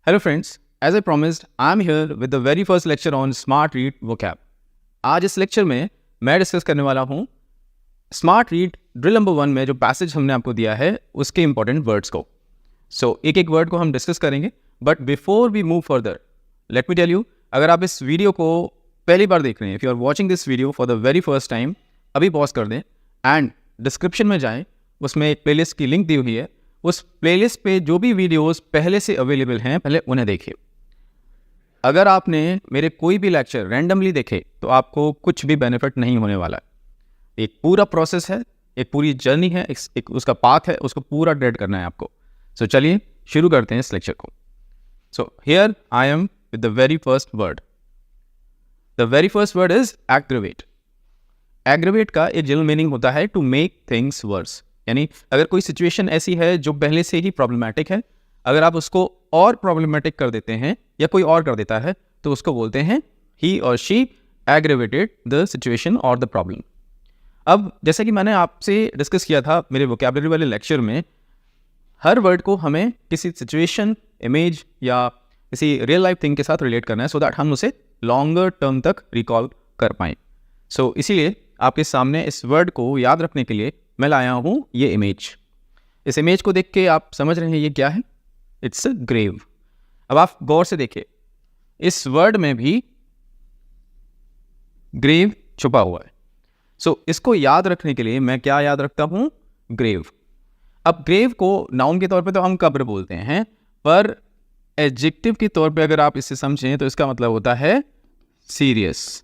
Hello friends, as I promised, I am here with the very first lecture on Smart Read vocab. आज इस lecture में मैं discuss करने वाला हूँ स्मार्ट रीड ड्रिल नंबर 1 में जो पैसेज हमने आपको दिया है उसके इंपॉर्टेंट वर्ड्स को. एक एक वर्ड को हम डिस्कस करेंगे, but before we move further let me tell you, अगर आप इस वीडियो को पहली बार देख रहे हैं, if you are watching this video for the very first time, अभी पॉज कर दें एंड डिस्क्रिप्शन में जाएँ, उसमें एक प्लेलिस्ट की लिंक दी हुई है. उस प्लेलिस्ट पे जो भी वीडियोस पहले से अवेलेबल हैं पहले उन्हें देखिए. अगर आपने मेरे कोई भी लेक्चर रैंडमली देखे तो आपको कुछ भी बेनिफिट नहीं होने वाला. एक पूरा प्रोसेस है, एक पूरी जर्नी है, एक उसका पाथ है, उसको पूरा ट्रेड करना है आपको. चलिए शुरू करते हैं इस लेक्चर को. Here I am with the very first word. The very first word is aggravate. Aggravate का एक जनरल मीनिंग होता है टू मेक थिंग्स वर्स. यानी अगर कोई सिचुएशन ऐसी है जो पहले से ही प्रॉब्लमैटिक है, अगर आप उसको और प्रॉब्लमैटिक कर देते हैं या कोई और कर देता है तो उसको बोलते हैं ही और शी एग्रेवेटेड द सिचुएशन और द प्रॉब्लम. अब जैसा कि मैंने आपसे डिस्कस किया था मेरे वोकैबुलरी वाले लेक्चर में, हर वर्ड को हमें किसी सिचुएशन, इमेज या किसी रियल लाइफ थिंग के साथ रिलेट करना है सो दैट हम उसे लॉन्गर टर्म तक रिकॉल कर पाएँ. इसीलिए आपके सामने इस वर्ड को याद रखने के लिए मैं लाया हूँ ये इमेज. इस इमेज को देख के आप समझ रहे हैं ये क्या है? It's a grave. अब आप गौर से देखिए, इस वर्ड में भी ग्रेव छुपा हुआ है. इसको याद रखने के लिए मैं क्या याद रखता हूँ? ग्रेव. अब ग्रेव को नाउन के तौर पे तो हम कब्र बोलते हैं, पर एडजेक्टिव के तौर पे अगर आप इसे समझें तो इसका मतलब होता है सीरियस.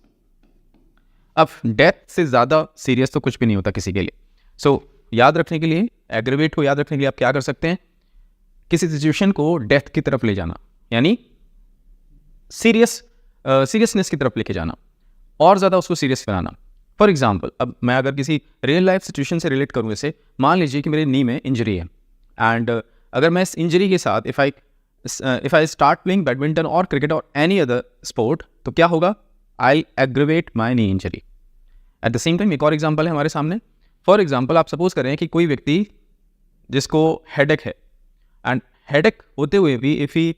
अब डेथ से ज़्यादा सीरियस तो कुछ भी नहीं होता किसी के लिए. याद रखने के लिए, एग्रेवेट को याद रखने के लिए आप क्या कर सकते हैं? किसी सिचुएशन को डेथ की तरफ ले जाना, यानी सीरियसनेस की तरफ लेके जाना, और ज़्यादा उसको सीरियस बनाना. फॉर एग्जाम्पल, अब मैं अगर किसी रियल लाइफ सिचुएशन से रिलेट करूँ इसे, मान लीजिए कि मेरे नी में इंजरी है एंड अगर मैं इस इंजरी के साथ if I start playing badminton और क्रिकेट और एनी अदर स्पोर्ट, तो क्या होगा? I aggravate my knee injury. At the same time एक और एग्जाम्पल है हमारे सामने. फॉर एग्जाम्पल, आप सपोज करें कि कोई व्यक्ति जिसको हेडेक है एंड हेडेक होते हुए भी if he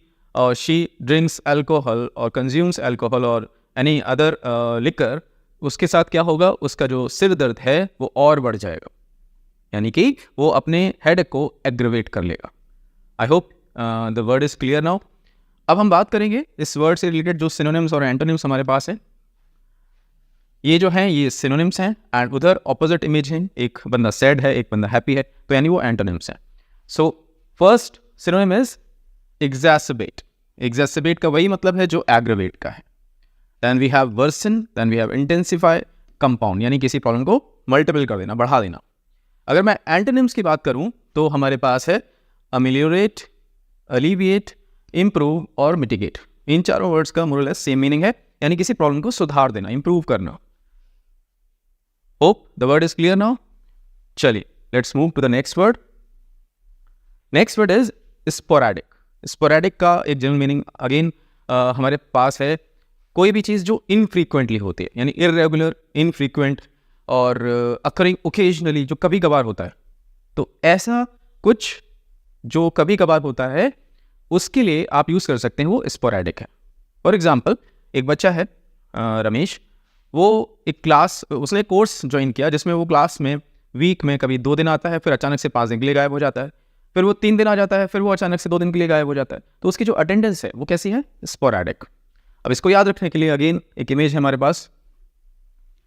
she drinks alcohol और कंज्यूम्स अल्कोहल और एनी अदर लिकर, उसके साथ क्या होगा? उसका जो सिर दर्द है वो और बढ़ जाएगा, यानी कि वो अपने हेडेक को एग्रेवेट कर लेगा. I hope the word is clear now. अब हम बात करेंगे इस वर्ड से रिलेटेड जो सिनोनिम्स और एंटोनिम्स हमारे पास हैं. ये जो हैं ये सिनोनिम्स हैं एंड उधर ऑपोजिट इमेज है, एक बंदा सैड है, एक बंदा हैप्पी है, तो यानी वो एंटोनिम्स हैं. First synonym is exacerbate. Exacerbate का वही मतलब है जो एग्रेवेट का है. Then we have worsen, then we have intensify, compound, यानी किसी प्रॉब्लम को मल्टीपल कर देना, बढ़ा देना. अगर मैं एंटोनिम्स की बात करूं तो हमारे पास है अमेलियोरेट, अलीविएट, इम्प्रूव और मिटिगेट. इन चारों वर्ड्स का मोर और लेस सेम मीनिंग है, यानी किसी प्रॉब्लम को सुधार देना, इंप्रूव करना. Hope the word is clear now. चलिए let's move to the next word. Next word is sporadic. Sporadic का एक जनरल मीनिंग अगेन हमारे पास है कोई भी चीज़ जो इनफ्रीक्वेंटली होती है, यानी इरेगुलर, इनफ्रीक्वेंट और अकरिंग ओकेजनली, जो कभी कभार होता है. तो ऐसा कुछ जो कभी कभार होता है उसके लिए आप यूज़ कर सकते हैं, वो स्पोरेडिक है. फॉर एग्जाम्पल, एक बच्चा है रमेश, वो एक क्लास, उसने कोर्स ज्वाइन किया जिसमें वो क्लास में वीक में कभी 2 दिन आता है, फिर अचानक से 5 दिन के लिए गायब हो जाता है, फिर वो 3 दिन आ जाता है, फिर वो अचानक से 2 दिन के लिए गायब हो जाता है. तो उसकी जो अटेंडेंस है वो कैसी है? स्पोरेडिक. अब इसको याद रखने के लिए अगेन एक इमेज है हमारे पास.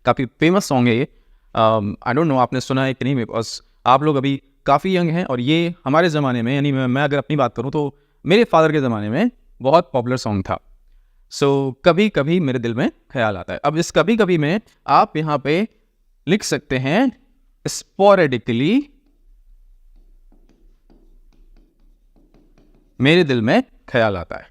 काफ़ी फेमस सॉन्ग है ये. आई डोंट नो आपने सुना है कि नहीं, बिकॉज आप लोग अभी काफ़ी यंग हैं और ये हमारे ज़माने में, यानी मैं अगर अपनी बात करूँ तो मेरे फादर के ज़माने में बहुत पॉपुलर सॉन्ग था. कभी कभी मेरे दिल में ख्याल आता है. अब इस कभी कभी में आप यहाँ पे लिख सकते हैं स्पोरेडिकली मेरे दिल में ख्याल आता है.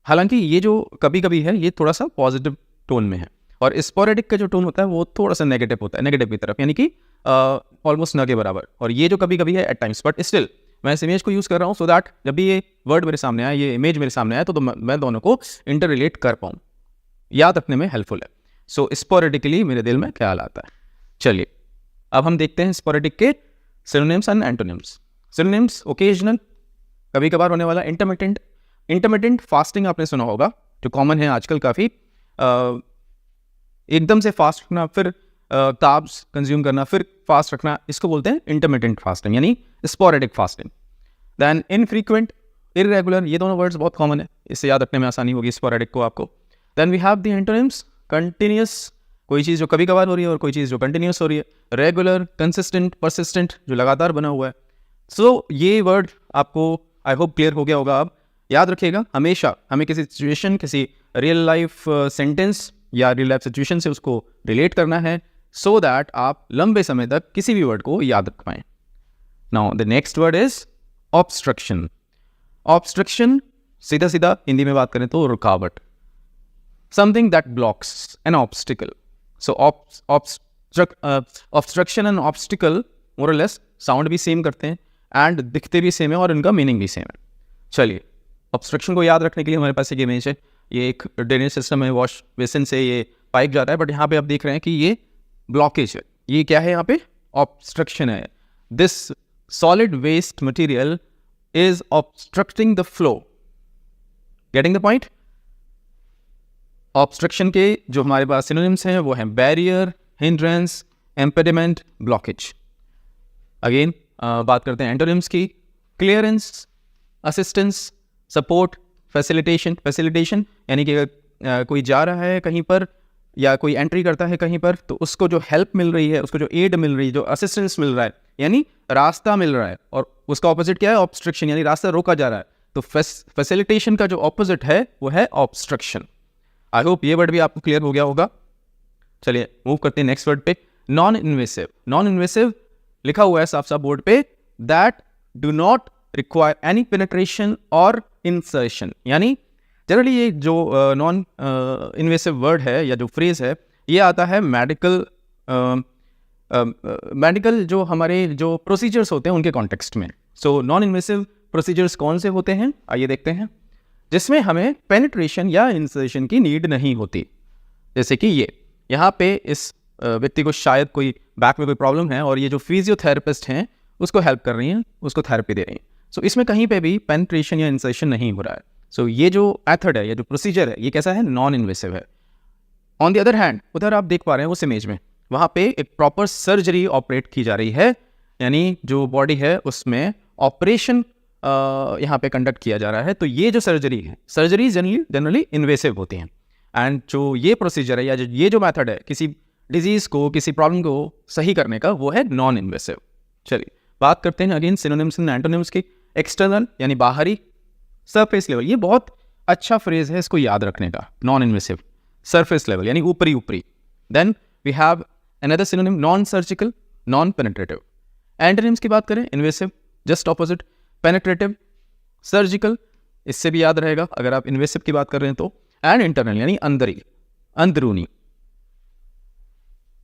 हालांकि ये जो कभी कभी है ये थोड़ा सा पॉजिटिव टोन में है, और स्पोरेडिक का जो टोन होता है वो थोड़ा सा नेगेटिव होता है, नेगेटिव की तरफ, यानी कि ऑलमोस्ट न के बराबर. और ये जो कभी कभी है एट टाइम्स, बट स्टिल मैं इस इमेज को यूज़ कर रहा हूँ सो दैट जब भी ये वर्ड मेरे सामने आए, ये इमेज मेरे सामने आए, तो मैं दोनों को इंटर रिलेट कर पाऊँ. याद रखने में हेल्पफुल है. स्पोरेडिकली मेरे दिल में ख्याल आता है. चलिए अब हम देखते हैं स्पोरेडिक के synonyms and antonyms. Synonyms: occasional, कभी कभार होने वाला इंटरमिटेंट फास्टिंग आपने सुना होगा, जो कॉमन है आजकल काफ़ी, एकदम से फास्ट रखना, फिर कार्ब्स कंज्यूम करना, फिर फास्ट रखना, इसको बोलते हैं इंटरमिटेंट फास्टिंग यानी sporadic fasting. Then infrequent, irregular, ये दोनों वर्ड्स बहुत कॉमन है, इससे याद रखने में आसानी होगी स्पोरेडिक को आपको। Then we have the antonyms, continuous, कोई चीज़ जो कभी कभार हो रही है और कोई चीज़ जो कंटिन्यूस हो रही है, रेगुलर, कंसिस्टेंट, परसिस्टेंट, जो लगातार बना हुआ है। सो ये वर्ड आपको आई होप क्लियर हो गया होगा। अब याद रखिएगा, हमेशा हमें किसी सिचुएशन, किसी रियल लाइफ सेंटेंस या रियल लाइफ सिचुएशन से उसको रिलेट करना है, सो दैट आप लंबे समय तक किसी भी वर्ड को याद रख पाएँ। Now the next word is obstruction. Obstruction सीधा सीधा हिंदी में बात करें तो रुकावट, something that blocks, an obstacle. So obstruction and obstacle more or less sound भी सेम करते हैं एंड दिखते भी सेम है और इनका मीनिंग भी सेम है। चलिए, ऑब्स्ट्रक्शन को याद रखने के लिए हमारे पास एक इमेज है, ये एक ड्रेनेज सिस्टम है, वॉश बेसिन से ये पाइप जाता है, बट यहाँ पे आप देख रहे हैं कि ये ब्लॉकेज है। ये क्या है? यहाँ पे ऑब्स्ट्रक्शन है। This solid waste material is obstructing the flow. Getting the point? Obstruction के जो हमारे पास सिनोनिम्स हैं वो हैं barrier, hindrance, impediment, blockage. Again बात करते हैं एंटोनिम्स की। Clearance, assistance, support, facilitation. Facilitation यानी कि अगर कोई जा रहा है कहीं पर या कोई एंट्री करता है कहीं पर, तो उसको जो हेल्प मिल रही है, उसको जो एड मिल रही है, जो असिस्टेंस मिल रहा है, यानी रास्ता मिल रहा है, और उसका ऑपोजिट क्या है? ऑब्स्ट्रक्शन, यानी रास्ता रोका जा रहा है। तो फैसिलिटेशन का जो ऑपोजिट है वो है ऑब्स्ट्रक्शन। आई होप ये वर्ड भी आपको क्लियर हो गया होगा। चलिए मूव करते हैं नेक्स्ट वर्ड पे, नॉन इन्वेसिव। नॉन इन्वेसिव लिखा हुआ है साफ साफ बोर्ड पे, that do not require any penetration और इंसर्शन। यानी जनरली ये जो नॉन इन्वेसिव वर्ड है या जो फ्रेज है, ये आता है मेडिकल जो हमारे जो प्रोसीजर्स होते हैं उनके कॉन्टेक्स्ट में। सो नॉन इन्वेसिव प्रोसीजर्स कौन से होते हैं, आइए देखते हैं, जिसमें हमें पेनिट्रेशन या इंसर्शन की नीड नहीं होती। जैसे कि ये यहाँ पे इस व्यक्ति को शायद कोई बैक में कोई प्रॉब्लम है और ये जो फिजियोथेरेपिस्ट हैं उसको हेल्प कर रही हैं, उसको थेरेपी दे रही हैं। सो इसमें कहीं पे भी पेनिट्रेशन या इंसर्शन नहीं हो रहा है। सो ये जो मेथड है, ये जो प्रोसीजर है, ये कैसा है? नॉन इन्वेसिव है। ऑन द अदर हैंड, उधर आप देख पा रहे हैं उस इमेज में, वहाँ पे एक प्रॉपर सर्जरी ऑपरेट की जा रही है, यानी जो बॉडी है उसमें ऑपरेशन यहाँ पे कंडक्ट किया जा रहा है। तो ये जो सर्जरी है, सर्जरी जनरली इन्वेसिव होती हैं, एंड जो ये प्रोसीजर है या ये जो मेथड है किसी डिजीज़ को, किसी प्रॉब्लम को सही करने का, वो है नॉन इन्वेसिव। चलिए बात करते हैं अगेन सिनोनिम्स एंड एंटोनिम्स की। एक्सटर्नल यानी बाहरी, सरफेस लेवल, ये बहुत अच्छा फ्रेज है इसको याद रखने का, नॉन इन्वेसिव, सरफेस लेवल यानी ऊपरी ऊपरी। Then we have another synonym, non surgical, non penetrative. Antonyms की बात करें, invasive just opposite, penetrative, surgical, इससे भी याद रहेगा अगर आप इन्वेसिव की बात कर रहे हैं तो, एंड इंटरनल यानी अंदरी, अंदरूनी।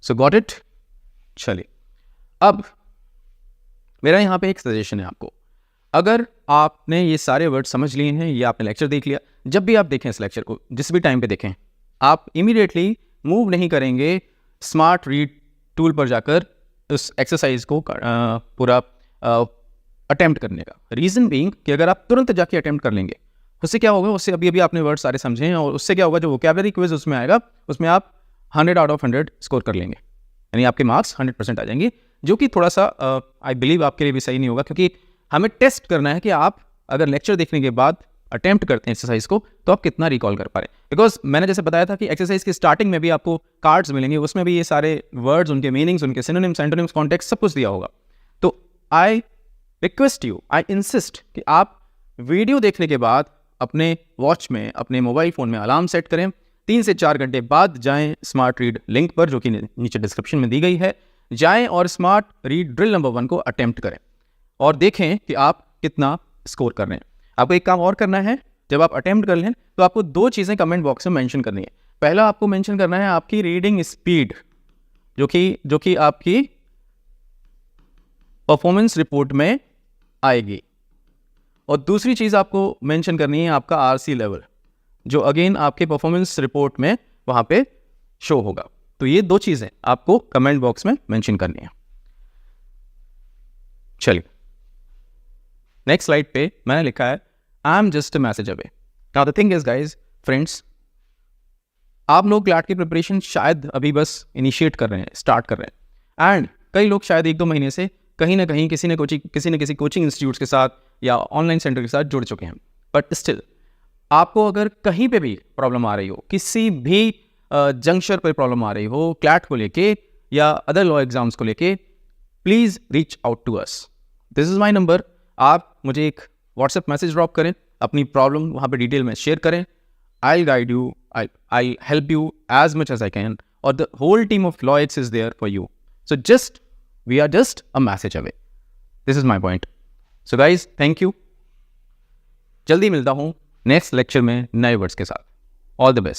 सो गॉट इट? चलिए अब मेरा यहाँ पे एक सजेशन है आपको, अगर आपने ये सारे वर्ड समझ लिए हैं, ये आपने लेक्चर देख लिया, जब भी आप देखें इस लेक्चर को, जिस भी टाइम पे देखें, आप इमीडिएटली मूव नहीं करेंगे स्मार्ट रीड टूल पर जाकर उस एक्सरसाइज को पूरा अटेम्प्ट करने का। रीज़न बीइंग कि अगर आप तुरंत जाके अटेम्प्ट कर लेंगे, उससे क्या होगा, उससे अभी आपने वर्ड सारे समझे हैं, और उससे क्या होगा, जो वोकैबुलरी क्विज उसमें आएगा, उसमें आप 100 आउट ऑफ 100 स्कोर कर लेंगे, यानी आपके मार्क्स 100% आ जाएंगे, जो कि थोड़ा सा आई बिलीव आपके लिए भी सही नहीं होगा, क्योंकि हमें टेस्ट करना है कि आप अगर लेक्चर देखने के बाद अटेम्प्ट करते हैं एक्सरसाइज को, तो आप कितना रिकॉल कर पा रहे हैं। बिकॉज मैंने जैसे बताया था कि एक्सरसाइज की स्टार्टिंग में भी आपको कार्ड्स मिलेंगे, उसमें भी ये सारे वर्ड्स, उनके मीनिंग्स, उनके सिनोनिम्स, एंटोनिम्स, कॉन्टेक्स्ट सब कुछ दिया होगा। तो I request you, I insist कि आप वीडियो देखने के बाद अपने वॉच में, अपने मोबाइल फ़ोन में अलार्म सेट करें, 3 से 4 घंटे बाद जाएं स्मार्ट रीड लिंक पर, जो कि नीचे डिस्क्रिप्शन में दी गई है, जाएं और स्मार्ट रीड ड्रिल नंबर 1 को अटेम्प्ट करें और देखें कि आप कितना स्कोर कर रहे हैं। आपको एक काम और करना है, जब आप अटेम्प्ट कर लें तो आपको 2 चीज़ें कमेंट बॉक्स में मेंशन करनी है। पहला आपको मेंशन करना है आपकी रीडिंग स्पीड, जो कि आपकी परफॉर्मेंस रिपोर्ट में आएगी, और दूसरी चीज़ आपको मेंशन करनी है आपका आरसी लेवल, जो अगेन आपके परफॉर्मेंस रिपोर्ट में वहाँ पे शो होगा। तो ये 2 चीज़ें आपको कमेंट बॉक्स में मेंशन करनी है। चलिए नेक्स्ट स्लाइड पे मैंने लिखा है I am just a message away. Now the thing is guys friends, आप लोग क्लैट की प्रिपरेशन शायद अभी बस इनिशिएट कर रहे हैं, स्टार्ट कर रहे हैं, एंड कई लोग शायद 1-2 महीने से कहीं ना कहीं किसी न किसी कोचिंग इंस्टीट्यूट्स के साथ या ऑनलाइन सेंटर के साथ जुड़ चुके हैं। बट स्टिल आपको अगर कहीं पे भी प्रॉब्लम आ रही हो, किसी भी जंक्शन पर प्रॉब्लम आ रही हो क्लैट को लेके या अदर लॉ एग्जाम्स को लेके, please reach out to us. This is my number. आप मुझे एक व्हाट्सएप मैसेज ड्रॉप करें, अपनी प्रॉब्लम वहाँ पे डिटेल में शेयर करें। I'll guide you, I'll help you as much as I can, or the whole team of Lloyds is there for you. So we are just a message away. This is my point. So guys, thank you. जल्दी मिलता हूँ next lecture में नए words के साथ। All the best.